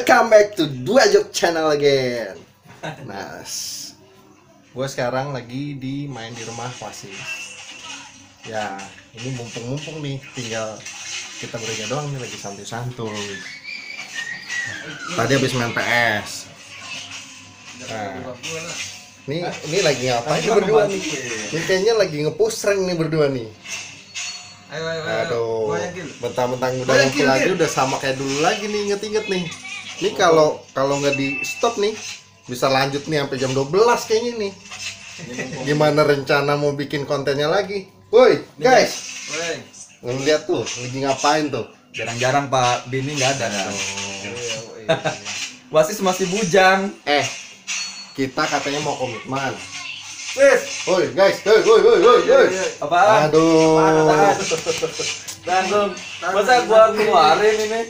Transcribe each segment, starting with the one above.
Welcome back to Dua Jok Channel again. Nah, gue sekarang lagi main di rumah Wasis. Ya, ini mumpung nih, tinggal kita bertiga doang nih, lagi santuy-santuy. Tadi habis main PS. Nah, ini lagi ngapain nih berdua nih? Ini kayaknya lagi nge-push rank nih berdua nih. Aduh, mentang-mentang udah ngumpul lagi, udah sama kayak dulu lagi nih, inget-inget nih. Ini kalau nggak di stop nih, bisa lanjut nih sampai jam 12 kayaknya nih. Gimana rencana mau bikin kontennya lagi? Woi, guys. Ngeliat tuh, lagi ngapain tuh? Jarang-jarang Pak Bini nggak ada. Wasis masih bujang. Kita katanya mau komitmen. Woi, guys, woi. Apaan? Aduh. Tanggung. Masa gua keluarin ini?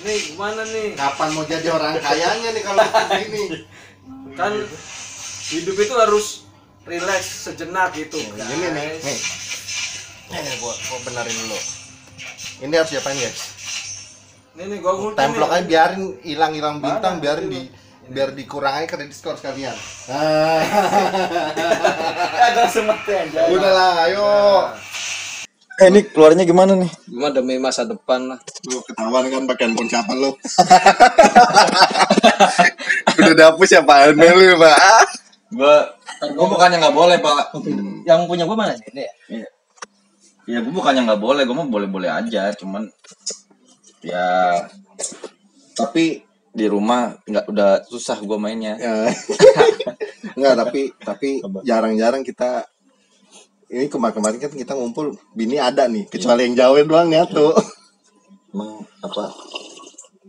Ini gimana nih? Kapan mau jadi orang kayanya nih kalau begini? Kan hidup itu harus relax sejenak gitu. Gini nih. Gua benerin dulu. Ini harus diapain, guys? Ini gua ngulti. Templok aja, biarin hilang bintang, biar dikurang aja kredit skor sekalian. Ada sematnya aja. Udahlah, ayo. Ini keluarnya gimana nih? Cuma demi masa depan lah. Lu ketahuan kan pakai handphone siapa lu? Udah dihapus ya Pak lu, Pak. Gua bukannya nggak boleh Pak. Yang punya gua mana ini ya? Ya gua bukannya nggak boleh, gua mah boleh-boleh aja, cuman ya tapi di rumah udah susah gua mainnya. Ya. Enggak, tapi jarang-jarang kita ini kemarin kan kita ngumpul, bini ada nih, kecuali yang jauhin doang nih tuh. Emang apa?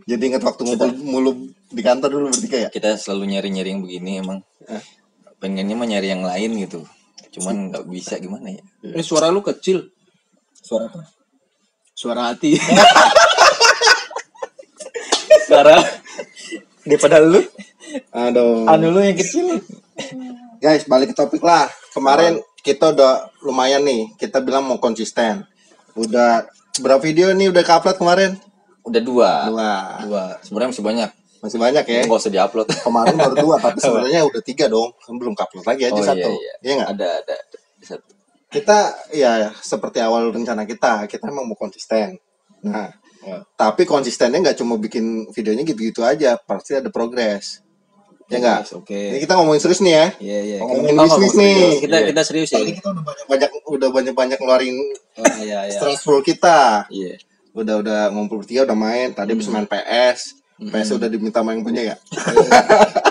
Jadi inget waktu ngumpul mulu di kantor dulu bertiga ya? Kita selalu nyari-nyari yang begini emang. Pengennya mah nyari yang lain gitu. Cuman nggak bisa gimana ya? Ini suara lu kecil. Suara apa? Suara hati. Suara daripada lu. Aduh. Anu lu yang kecil. Guys, balik ke topik lah. Kemarin kita udah lumayan nih, kita bilang mau konsisten. Udah berapa video nih udah ke-upload kemarin? Udah dua. Sebenarnya masih banyak. Masih banyak ya? Nggak usah diupload. Kemarin baru 2, tapi sebenarnya udah 3 dong. Belum ke-upload lagi aja satu. Iya nggak? Ada satu. Kita ya seperti awal rencana kita emang mau konsisten. Nah, tapi konsistennya nggak cuma bikin videonya gitu-gitu aja, pasti ada progres. Ya nggak? Oke. Ini kita ngomongin serius nih ya. Iya. Ngomongin bisnis nih. Kita serius ya. Tadi kita udah banyak ngeluarin Iya. stressful kita. Iya. Udah ngumpul bertiga, udah main. Tadi habis main PS. PS udah diminta main punya ya.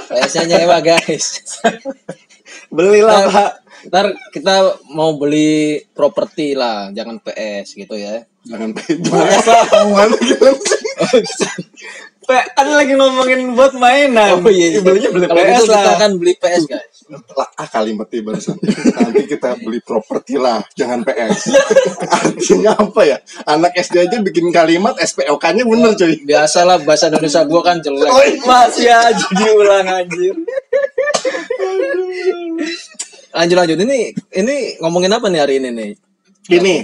PS-nya nyewa, guys. Belilah Pak. Ntar kita mau beli properti lah, jangan PS gitu ya. Jangan omongan gimana sih? Kan lagi ngomongin buat mainan. Oh iya. Belinya beli Kalau PS gitu kita lah. akan beli PS, guys. Kalimatnya barusan. Nanti kita beli properti lah, jangan PS. Artinya apa ya? Anak SD aja bikin kalimat SPOK-nya bener coy. Biasalah bahasa Indonesia gua kan jelek. Oh, iya. Masih aja diulang anjir. Lanjut. Ini ngomongin apa nih hari ini nih? Gini,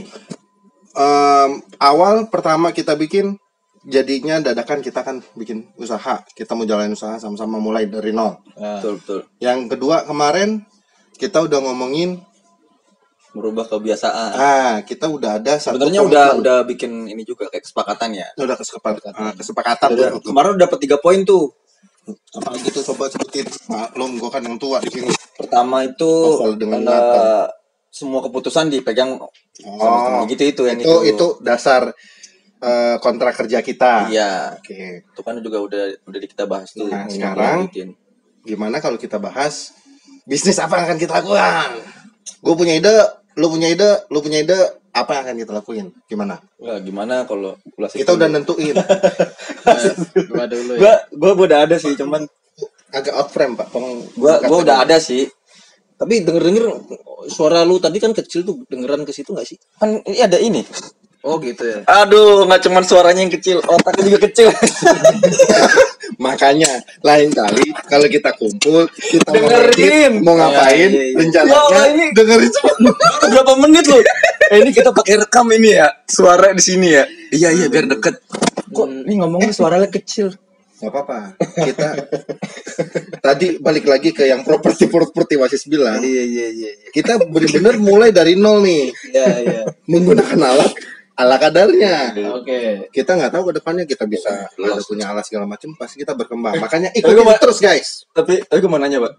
awal pertama kita bikin, jadinya dadakan kita kan bikin usaha. Kita mau jalanin usaha sama-sama mulai dari nol. Betul. Yang kedua kemarin kita udah ngomongin, Merubah kebiasaan. kita udah ada satu Sebenarnya komitmen. udah bikin ini juga kayak kesepakatan ya. Udah kesepakatan tuh. Kemarin udah dapat 3 poin tuh. Apa gitu, coba sebutin. Maklum gue kan yang tua di sini. Pertama itu Hafal dengan ingatan. semua keputusan dipegang sama gitu itu yang itu dasar kontrak kerja kita. Iya. Oke. Itu kan juga udah kita bahas tuh. Nah, Yang sekarang dilanjutin. gimana kalau kita bahas bisnis apa yang akan kita lakukan? Gue punya ide, lu punya ide, apa yang akan kita lakuin? Gimana? Wah, gimana kalau Kita udah nentuin. Gua dulu ya. Gua udah ada sih, cuman Agak out frame Pak. Tolong. gua udah ada sih. Tapi denger suara lu tadi kan kecil tuh, dengeran ke situ nggak sih? Kan ini ada ini. Oh gitu ya. Aduh, nggak cuman suaranya yang kecil, otaknya juga kecil. Makanya lain kali kalau kita kumpul, kita Dengerin. mau ngapain, Iya. rencananya Ya Allah, ini dengerin semua. berapa menit loh? Ini kita pakai rekam ini ya, suara di sini ya. Iya biar deket. Kok ini ngomongnya suaranya kecil? Nggak apa-apa. Kita tadi balik lagi ke yang properti Wasis bilang. Iya. Kita benar-benar mulai dari nol nih. Iya. Menggunakan alat ala kadarnya. Oke. Kita nggak tahu ke depannya kita bisa ada punya alat segala macam, pasti kita berkembang. Makanya Tapi ikutin gua- terus guys. Tapi gue mau nanya, Pak.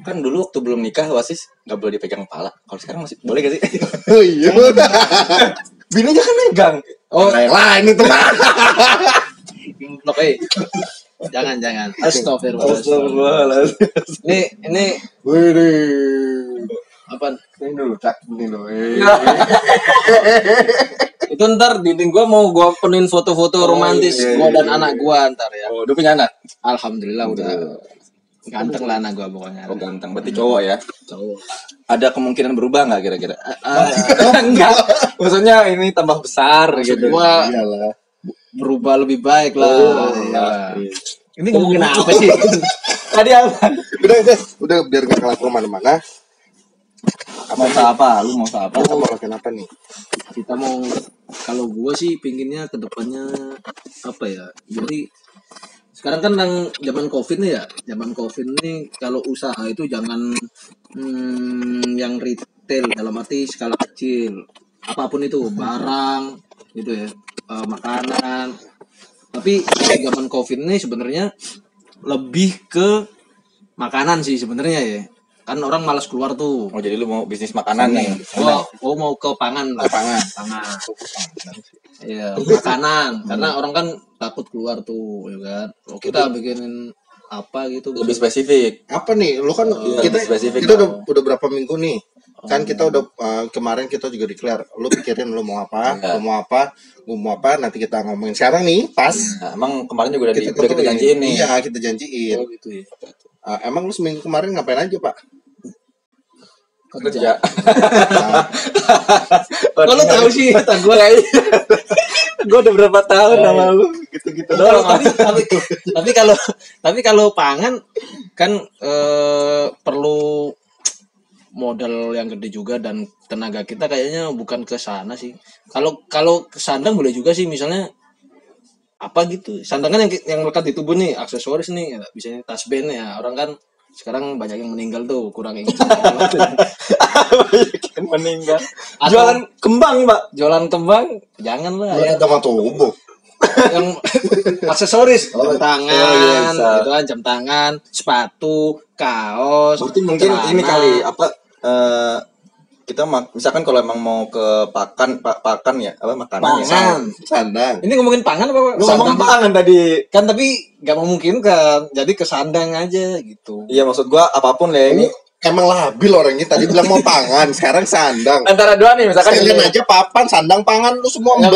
Kan dulu waktu belum nikah Wasis nggak boleh dipegang kepala. Kalau sekarang masih boleh gak sih? Oh iya. Bininya kan megang. Oh, Lain itu mah. oke. Jangan. Astagfirullah. Ini Wih. apa? Ini dulu cak ini loh. Itu ntar dinding gua mau gua penuhin foto-foto romantis gua dan anak gua ntar ya. Oh, udah punya anak? Alhamdulillah udah ganteng lah anak gua pokoknya. Oh, ganteng. Berarti cowok ya. Cowok. Ada kemungkinan berubah nggak kira-kira? Enggak. Maksudnya ini tambah besar gitu. Gua Iyalah. berubah lebih baik lah. Iya. Ini ngomongin apa sih? Tadi apa? Udah biar gak kalah kemana-mana. Mau usaha apa? Lu mau usaha apa? Kita mau lakukan apa nih? Kita mau, kalau gue sih pinginnya ke depannya apa ya, jadi sekarang kan yang zaman covid nih ya, zaman covid nih kalau usaha itu jangan yang retail dalam arti skala kecil, apapun itu barang gitu ya, makanan. Tapi zaman covid nih sebenarnya lebih ke makanan sih sebenarnya ya, kan orang malas keluar tuh. Oh, jadi lu mau bisnis makanan nih? Oh mau ke pangan lah. Pangan. Iya, makanan. Karena orang kan takut keluar tuh, ya kan. Oh, kita bikinin apa gitu. Lebih spesifik. Apa nih? Lu kan kita spesifik kita dong. udah berapa minggu nih? Kan kita udah kemarin kita juga declare. Lu pikirin lu mau apa? Iya. Lu mau apa? Gua mau apa? Nanti kita ngomongin sekarang nih, pas. Nah, emang kemarin juga udah kita tentuin. janjiin nih. Iya, kita janjiin. Oh, gitu ya. Emang lu seminggu kemarin ngapain aja, Pak? Kerja. Kok lu tahu sih kata gue? Gue udah berapa tahun sama lu gitu-gitu doang. Tapi kalau pangan kan perlu modal yang gede juga dan tenaga kita kayaknya bukan ke sana sih. Kalau ke sandang boleh juga sih, misalnya apa gitu. Sandang kan yang melekat di tubuh nih, aksesoris nih, misalnya tas band ya. Orang kan sekarang banyak yang meninggal tuh, kurang ingat. Banyak yang meninggal. Atau- Jualan kembang, Pak. Jualan kembang jangan lah ya. Ada tubuh. Yang aksesoris, jam tangan, iya, bisa. gitu kan, jam tangan, sepatu, kaos. Berarti mungkin celana. ini kali apa kita misalkan kalau emang mau ke pakan ya apa makanan ya. Pangan. Sandang. Ini ngomongin pangan apa, Pak? Lu ngomong Sandang. pangan tadi. Kan tapi gak memungkinkan. Jadi ke sandang aja gitu. Iya, maksud gua apapun ya ini. Emang labil orangnya tadi bilang mau pangan, sekarang sandang. Antara dua nih, misalkan Sekalian aja papan, sandang, pangan, lu semua mbak.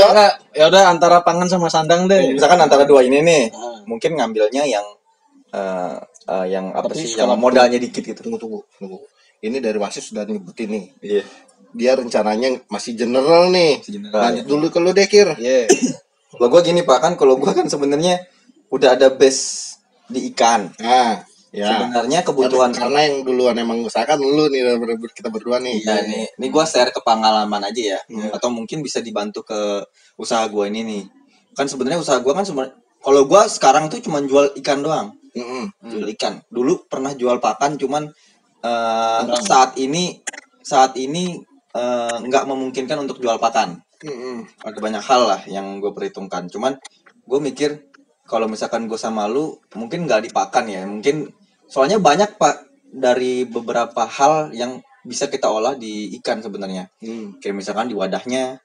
Ya udah antara pangan sama sandang deh. misalkan antara dua ini nih, Ah. mungkin ngambilnya yang apa Tapi sih, yang sekarang- modalnya dikit gitu. Tunggu. Ini dari Wasis sudah nyebutin nih. Iya. Dia rencananya masih general nih. General, Lanjut ya. dulu ke lu deh, Kir. Iya. Kalau gua gini Pak, kan kalau gua kan sebenarnya udah ada base di ikan. Nah, ya. Sebenarnya kebutuhan Karena yang duluan emang usahakan lu nih, kita berdua nih. ya nih gua share ke pengalaman aja ya, Iya. atau mungkin bisa dibantu ke usaha gua ini nih. Kan sebenarnya usaha gua kan sebenarnya kalau gua sekarang tuh cuma jual ikan doang. Mm-mm. Jual ikan. Dulu pernah jual pakan, cuman saat ini nggak memungkinkan untuk jual pakan. Mm-mm. Ada banyak hal lah yang gue perhitungkan. Cuman gue mikir kalau misalkan gue sama lu mungkin nggak dipakan ya. Mungkin soalnya banyak Pak dari beberapa hal yang bisa kita olah di ikan sebenarnya. Kayak misalkan di wadahnya.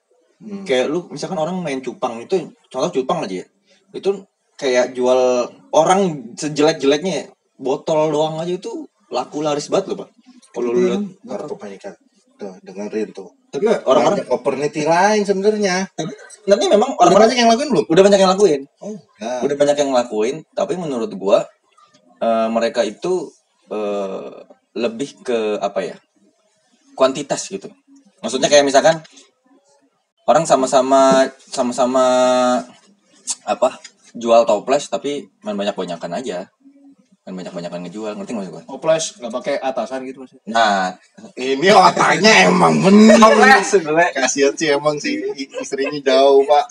Kayak lu misalkan orang main cupang itu, contoh cupang aja ya. Itu kayak jual orang sejelek-jeleknya botol doang aja itu laku laris banget loh Pak. Kalau lu lihat Kartu panikan. Tuh, dengerin tuh. tapi orang-orang Ada opportunity lain sebenarnya. sebenarnya memang Orang orang-orang banyak yang lakuin belum? udah banyak yang lakuin. Oh, ya. Udah banyak yang ngelakuin, tapi menurut gua mereka itu lebih ke apa ya, kuantitas gitu. Maksudnya kayak misalkan orang sama-sama apa jual toples tapi main banyak-banyakan aja. kan banyak-banyakan ngejual, ngerti nggak gue? Toples nggak pakai atasan gitu maksudnya. Nah, Ini otaknya emang bener. gue Kasihan sih emang sih istrinya jauh, Pak.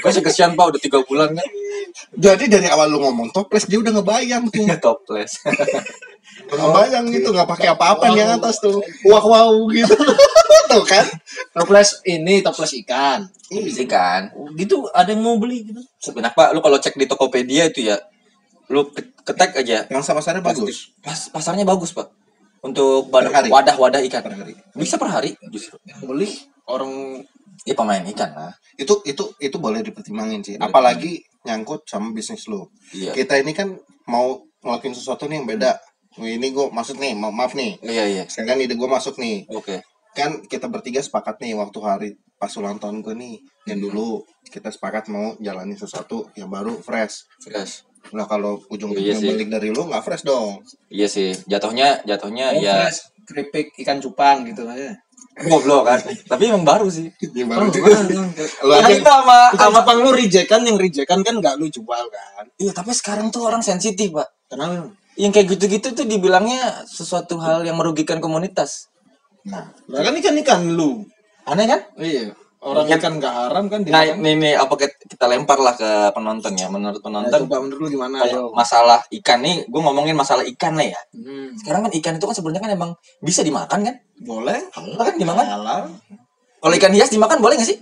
gue sih kesian Pak, udah 3 bulan kan. Jadi dari awal lu ngomong toples dia udah ngebayang tuh. Toples. Ngebayang gitu nggak pakai apa-apa yang atas tuh. Wow gitu. Tuh kan. Toples ini toples ikan. Bisa kan? Oh, gitu ada yang mau beli gitu. Sebenarnya Pak, lu kalau cek di Tokopedia itu ya, lu ketek aja. Yang sama-sama bagus. Pasarnya bagus Pak. Untuk Per hari? wadah-wadah ikan. Per hari. Bisa per hari justru. Yang beli orang Ya pemain ikan lah. Itu boleh dipertimbangin sih. Apalagi nyangkut sama bisnis lu. Iya. Kita ini kan mau ngelakuin sesuatu nih yang beda. Ini gue maksud nih, maaf nih. Iya. Sekarang ide gue masuk nih. Oke. Kan kita bertiga sepakat nih waktu hari pas ulang tahun gue nih. Yang dulu kita sepakat mau jalanin sesuatu yang baru, fresh. Fresh. Nah kalau Iya ujung-ujungnya sih. balik dari lu nggak fresh dong. Iya sih. Jatuhnya ya fresh, keripik ikan cupang gitu aja. goblok kan. Tapi emang baru sih. Yang baru. Lu Nah, aja itu sama Ikan cupang lu reject kan, yang reject kan nggak lu jual kan. Iya, tapi sekarang tuh orang sensitif, Pak. Kenapa? Yang kayak gitu-gitu tuh dibilangnya sesuatu hal yang merugikan komunitas. nah, Lah kan ikan lu. Aneh kan? Iya. Orang Iya. ikan nggak haram kan Nah, dimakan. nih apa kita lempar lah ke penonton ya. Menurut Nah, penonton, coba menurut lu gimana? kalau masalah ikan nih, gue ngomongin masalah ikan lah ya. Hmm. Sekarang kan ikan itu kan sebenarnya kan emang bisa dimakan kan? Boleh. Halal kan dimakan? Halal. Kalau ikan hias dimakan boleh nggak sih?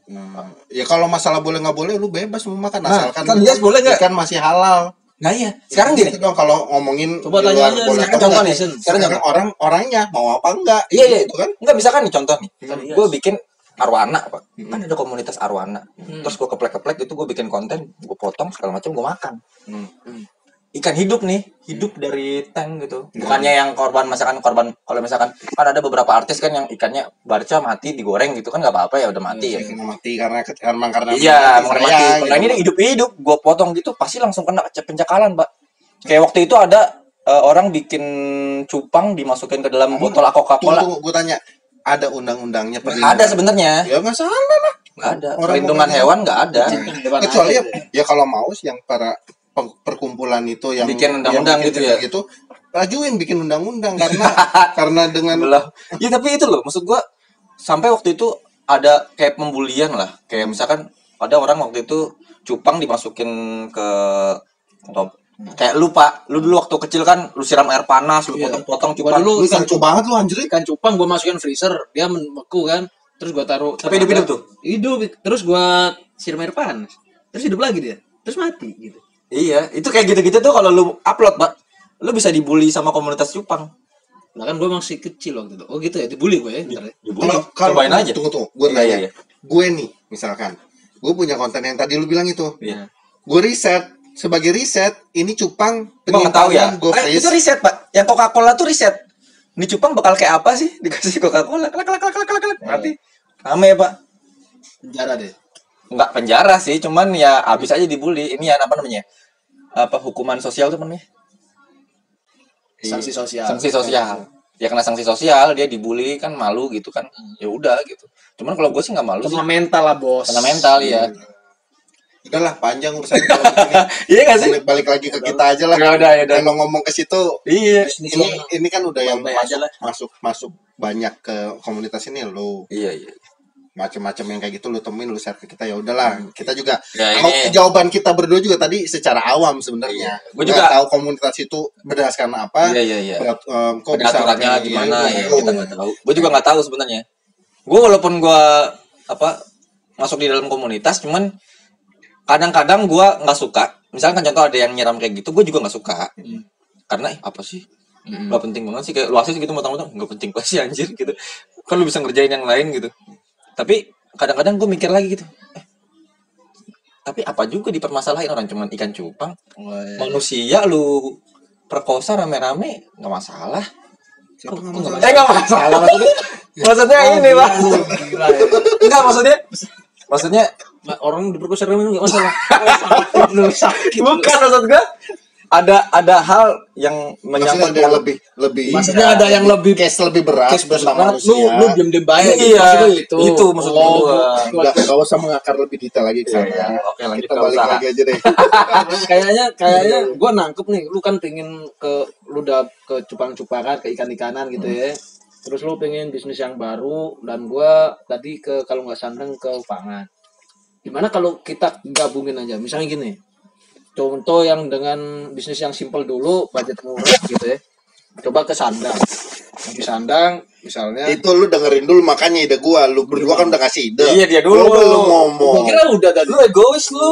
nah, ya kalau masalah boleh nggak boleh lu bebas mau makan Nah, asalkan ikan hias boleh nggak? ikan masih halal. Nah iya. Sekarang gini. Gitu dong kalau ngomongin Coba di tanya luar aja boleh sekarang atau contoh enggak. nih. Sekarang Sekarang orangnya mau apa enggak? Iya, iya. Gitu kan. Enggak, misalkan nih contoh nih. Ikan hias. Gue bikin arwana, Pak. Kan ada komunitas arwana. Terus gue keplek-keplek itu gue bikin konten, gue potong segala macam gue makan. Ikan hidup nih, hidup dari tank gitu. Bukannya yang korban kalau misalkan kan ada beberapa artis kan yang ikannya barca mati digoreng gitu kan nggak apa-apa ya udah mati ya. Kena mati karena karena Iya, mengenai mati. saya, Kalau ini gitu. hidup-hidup, gue potong gitu pasti langsung kena pencekalan, Pak. Kayak waktu itu ada orang bikin cupang dimasukin ke dalam botol Coca-Cola. Tunggu, gue tanya, ada undang-undangnya Ada sebenarnya. Ya nggak salah lah. Nggak ada. Orang Perlindungan mau- hewan nggak ada. Kecuali ya kalau mau yang para perkumpulan itu yang Bikin undang-undang yang gitu ya? Gitu, ajuin bikin undang-undang karena dengan Lah, ya tapi itu loh, maksud gua sampai waktu itu ada kayak pembulian lah. Kayak misalkan ada orang waktu itu cupang dimasukin ke kayak lu Pak, lu dulu waktu kecil kan lu siram air panas, lu Iya. potong-potong Gua cupang. dulu lu sancu banget lu anjir. ikan cupang gua masukin freezer, dia membeku kan. Terus gua taruh. Tapi hidup-hidup tuh? Hidup. Terus gua siram air panas. Terus hidup lagi dia. Terus mati gitu. Iya, itu kayak gitu-gitu tuh kalau lu upload, Pak, lu bisa dibully sama komunitas cupang. Lah kan gua masih kecil waktu itu. Oh gitu ya, dibully gua ya. Ntar ya. Dibully. Kalau Cobain aja. tunggu, gue Iya, tanya, iya. gue nih misalkan, gue punya konten yang tadi lu bilang itu, Iya. gue riset sebagai riset ini cupang Gua nggak tahu ya. gue Itu riset, Pak. Yang Coca-Cola tuh riset. Ini cupang bakal kayak apa sih? Dikasih Coca-Cola. Klak. Ngerti? Rame, Pak. Penjara deh. Enggak penjara sih, cuman ya abis aja dibully. Ini ya apa namanya? Apa hukuman sosial tuh namanya? Sanksi sosial. Sanksi sosial. Ya kena sanksi sosial, dia dibully kan malu gitu kan. Ya udah gitu. Cuman kalau gue sih nggak malu sih. Kena mental lah, Bos. Kena mental ya. udahlah panjang urusan kalau begini. Iya nggak sih? Balik lagi ke kita aja lah. Ya udah. Kalau ngomong ke situ, Iya. ini kan udah yang Baik aja masuk banyak ke komunitas ini lo Iya. macam-macam yang kayak gitu lu temuin lu share ke kita ya udahlah kita juga Ya, mau ini- jawaban kita berdua juga tadi secara awam sebenarnya. Gua Nggak juga- tahu komunitas itu berdasarkan apa. Iya. Kok Ada bisa aturannya begini, gimana ya? gitu. Kita nggak tahu. Gue juga nggak tahu sebenarnya. Gue walaupun gue masuk di dalam komunitas, cuman kadang-kadang gue nggak suka. Misalkan contoh ada yang nyiram kayak gitu, gue juga nggak suka. Karena apa sih? Gak penting banget sih, kayak lu akses gitu motong-motong nggak penting banget sih anjir gitu. Kan lu bisa ngerjain yang lain gitu. Tapi kadang-kadang gue mikir lagi gitu. Tapi apa juga dipermasalahin orang cuman ikan cupang. Manusia lu perkosa rame-rame nggak masalah. Siapa nggak Kok masalah? nggak masalah maksudnya. Maksudnya ini Pak. Gila ya. Enggak maksudnya Orang diperkosa rame enggak masalah. Sakit lu, sakit. bukan maksud gue. ada hal yang Maksudnya menyangkut ada yang lebih Maksudnya ada yang lebih case lebih berat case bersama berat, manusia. lu diem baik. Iya, Maksudnya itu maksud gua. Udah gak usah mengakar lebih detail lagi ke sana. Iya, oke, lanjut Kita ke balik usaha. lagi aja deh. kayaknya gue nangkep nih, lu kan pengen lu udah ke cupang-cupangan, ke ikan-ikanan gitu ya. Terus lu pengen bisnis yang baru, dan gue tadi ke kalau nggak sandang ke pangan. Gimana kalau kita gabungin aja, misalnya gini, contoh yang dengan bisnis yang simple dulu, budget murah gitu ya. Coba ke sandang. Yang di sandang misalnya. Itu lu dengerin dulu, makanya ide gua. Lu berdua kan udah kasih ide. Iya, dia dulu. Lu belum ngomong. Gue kira udah tadi. Lu egois lu.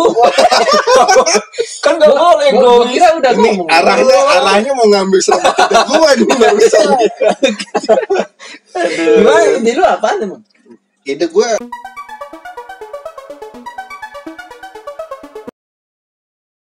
Kan gak boleh Gue egois. kira udah Ini ngomong. arahnya mau ngambil serba ide gua nih barusan. Gimana ide lu apaan emang? Ide gua